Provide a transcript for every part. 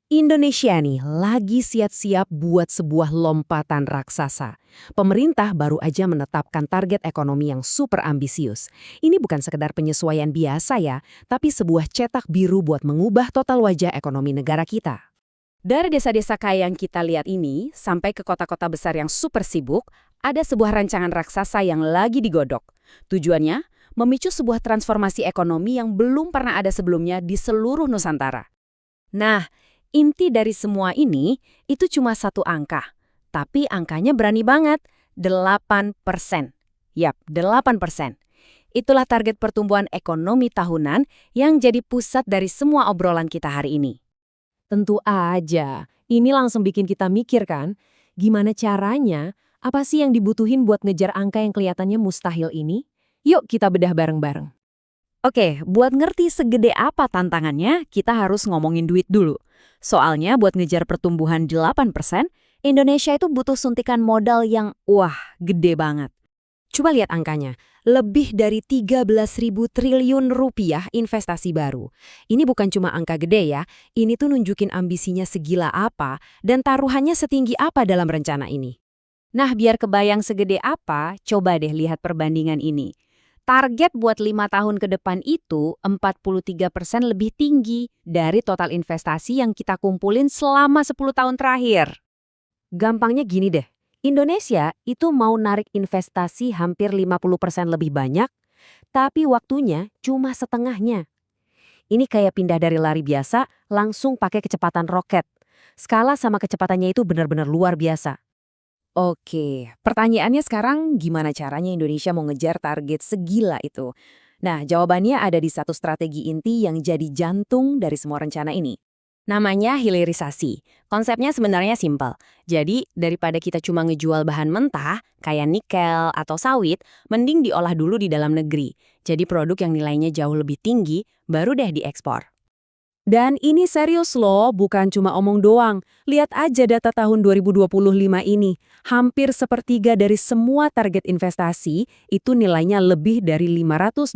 Indonesia nih lagi siap-siap buat sebuah lompatan raksasa. Pemerintah baru aja menetapkan target ekonomi yang super ambisius. Ini bukan sekedar penyesuaian biasa ya, tapi sebuah cetak biru buat mengubah total wajah ekonomi negara kita. Dari desa-desa kaya yang kita lihat ini, sampai ke kota-kota besar yang super sibuk, ada sebuah rancangan raksasa yang lagi digodok. Tujuannya, memicu sebuah transformasi ekonomi yang belum pernah ada sebelumnya di seluruh Nusantara. Nah, inti dari semua ini itu cuma satu angka. Tapi angkanya berani banget, 8%. Yap, 8%. Itulah target pertumbuhan ekonomi tahunan yang jadi pusat dari semua obrolan kita hari ini. Tentu aja, ini langsung bikin kita mikir kan, gimana caranya, apa sih yang dibutuhin buat ngejar angka yang kelihatannya mustahil ini? Yuk kita bedah bareng-bareng. Oke, buat ngerti segede apa tantangannya, kita harus ngomongin duit dulu. Soalnya buat ngejar pertumbuhan 8%, Indonesia itu butuh suntikan modal yang gede banget. Coba lihat angkanya, lebih dari 13.000 triliun rupiah investasi baru. Ini bukan cuma angka gede ya, ini tuh nunjukin ambisinya segila apa dan taruhannya setinggi apa dalam rencana ini. Nah, biar kebayang segede apa, coba deh lihat perbandingan ini. Target buat 5 tahun ke depan itu 43% lebih tinggi dari total investasi yang kita kumpulin selama 10 tahun terakhir. Gampangnya gini deh, Indonesia itu mau narik investasi hampir 50% lebih banyak, tapi waktunya cuma setengahnya. Ini kayak pindah dari lari biasa langsung pakai kecepatan roket. Skala sama kecepatannya itu benar-benar luar biasa. Oke, pertanyaannya sekarang gimana caranya Indonesia mau ngejar target segila itu? Nah, jawabannya ada di satu strategi inti yang jadi jantung dari semua rencana ini. Namanya hilirisasi. Konsepnya sebenarnya simpel. Jadi, daripada kita cuma ngejual bahan mentah, kayak nikel atau sawit, mending diolah dulu di dalam negeri. Jadi produk yang nilainya jauh lebih tinggi, baru deh diekspor. Dan ini serius loh, bukan cuma omong doang. Lihat aja data tahun 2025 ini. Hampir sepertiga dari semua target investasi itu nilainya lebih dari 584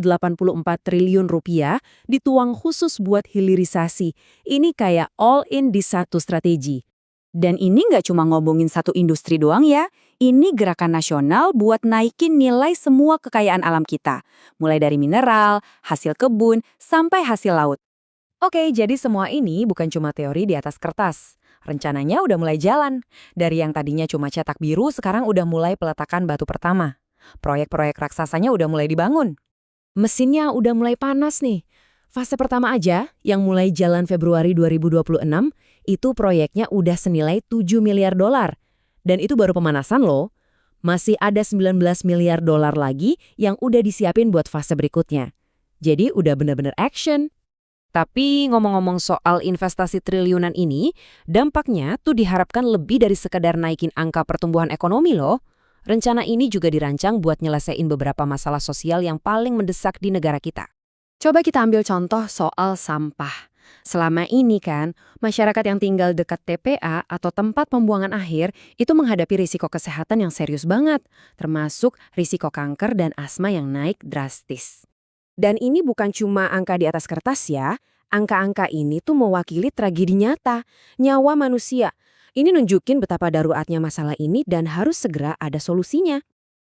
triliun rupiah dituang khusus buat hilirisasi. Ini kayak all in di satu strategi. Dan ini nggak cuma ngomongin satu industri doang ya. Ini gerakan nasional buat naikin nilai semua kekayaan alam kita. Mulai dari mineral, hasil kebun, sampai hasil laut. Oke, jadi semua ini bukan cuma teori di atas kertas. Rencananya udah mulai jalan. Dari yang tadinya cuma cetak biru, sekarang udah mulai peletakan batu pertama. Proyek-proyek raksasanya udah mulai dibangun. Mesinnya udah mulai panas nih. Fase pertama aja, yang mulai jalan Februari 2026, itu proyeknya udah senilai 7 miliar dolar. Dan itu baru pemanasan loh. Masih ada 19 miliar dolar lagi yang udah disiapin buat fase berikutnya. Jadi udah bener-bener action. Tapi ngomong-ngomong soal investasi triliunan ini, dampaknya tuh diharapkan lebih dari sekedar naikin angka pertumbuhan ekonomi loh. Rencana ini juga dirancang buat nyelesain beberapa masalah sosial yang paling mendesak di negara kita. Coba kita ambil contoh soal sampah. Selama ini kan, masyarakat yang tinggal dekat TPA atau tempat pembuangan akhir itu menghadapi risiko kesehatan yang serius banget, termasuk risiko kanker dan asma yang naik drastis. Dan ini bukan cuma angka di atas kertas ya, angka-angka ini tuh mewakili tragedi nyata, nyawa manusia. Ini nunjukin betapa daruratnya masalah ini dan harus segera ada solusinya.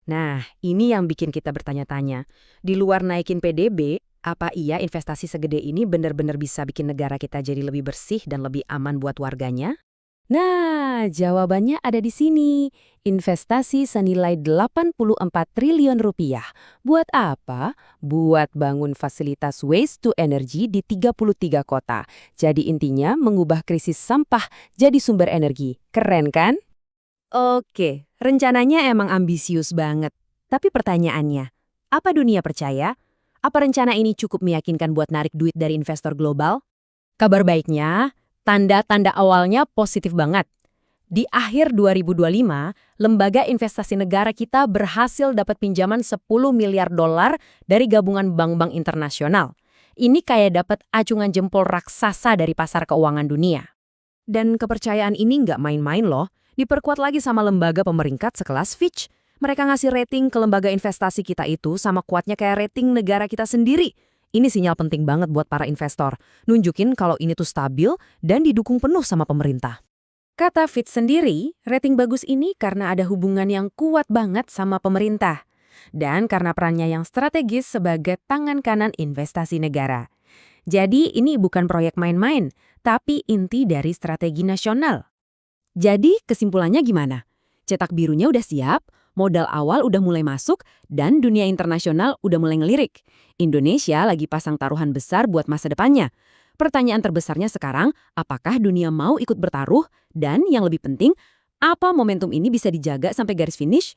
Nah, ini yang bikin kita bertanya-tanya. Di luar naikin PDB, apa iya investasi segede ini benar-benar bisa bikin negara kita jadi lebih bersih dan lebih aman buat warganya? Nah, jawabannya ada di sini. Investasi senilai 84 triliun rupiah. Buat apa? Buat bangun fasilitas waste to energy di 33 kota. Jadi intinya mengubah krisis sampah jadi sumber energi. Keren kan? Oke, rencananya emang ambisius banget. Tapi pertanyaannya, apa dunia percaya? Apa rencana ini cukup meyakinkan buat narik duit dari investor global? Kabar baiknya, tanda-tanda awalnya positif banget. Di akhir 2025, lembaga investasi negara kita berhasil dapat pinjaman 10 miliar dolar dari gabungan bank-bank internasional. Ini kayak dapat acungan jempol raksasa dari pasar keuangan dunia. Dan kepercayaan ini nggak main-main loh, diperkuat lagi sama lembaga pemeringkat sekelas Fitch. Mereka ngasih rating ke lembaga investasi kita itu sama kuatnya kayak rating negara kita sendiri. Ini sinyal penting banget buat para investor. Nunjukin kalau ini tuh stabil dan didukung penuh sama pemerintah. Kata Fitch sendiri, rating bagus ini karena ada hubungan yang kuat banget sama pemerintah. Dan karena perannya yang strategis sebagai tangan kanan investasi negara. Jadi ini bukan proyek main-main, tapi inti dari strategi nasional. Jadi kesimpulannya gimana? Cetak birunya udah siap, modal awal udah mulai masuk, dan dunia internasional udah mulai ngelirik. Indonesia lagi pasang taruhan besar buat masa depannya. Pertanyaan terbesarnya sekarang, apakah dunia mau ikut bertaruh? Dan yang lebih penting, apa momentum ini bisa dijaga sampai garis finish?